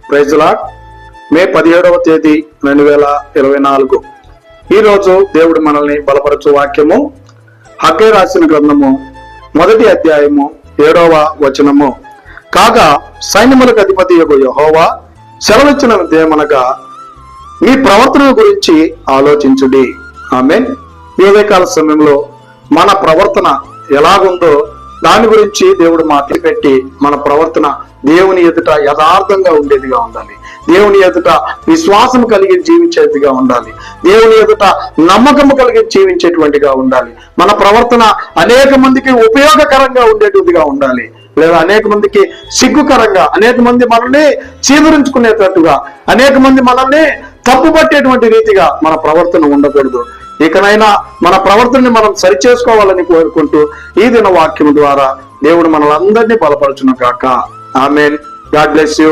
Praise lord. మే 17వ తేదీ 2024. ఈరోజు దేవుడు మనల్ని బలపరచు వాక్యము హగ్గై రాసిన గ్రంథము 1వ అధ్యాయము 7వ వచనము. కాగా సైన్యములకు అధిపతి యెహోవా సెలవిచ్చినదేమనగా, మీ ప్రవర్తన గురించి ఆలోచించుడి. ఆమేన్. ఈ ఉదయకాల సమయంలో మన ప్రవర్తన ఎలాగుందో దాని గురించి దేవుడు మాటలు పెట్టి, మన ప్రవర్తన దేవుని ఎదుట యథార్థంగా ఉండేదిగా ఉండాలి, దేవుని ఎదుట విశ్వాసం కలిగి జీవించేదిగా ఉండాలి, దేవుని ఎదుట నమ్మకం కలిగి జీవించేటువంటిగా ఉండాలి. మన ప్రవర్తన అనేక మందికి ఉపయోగకరంగా ఉండేటువంటిగా ఉండాలి, లేదా అనేక మందికి సిగ్గుకరంగా, అనేక మంది మనల్ని చీదరించుకునేటట్టుగా, అనేక మంది మనల్ని తప్పుపట్టేటువంటి రీతిగా మన ప్రవర్తన ఉండకూడదు. ఇకనైనా మన ప్రవర్తనని మనం సరిచేసుకోవాలని కోరుకుంటూ ఈ దిన వాక్యం ద్వారా దేవుడు మనలందరినీ బలపరచును గాక. ఆమేన్. God bless you.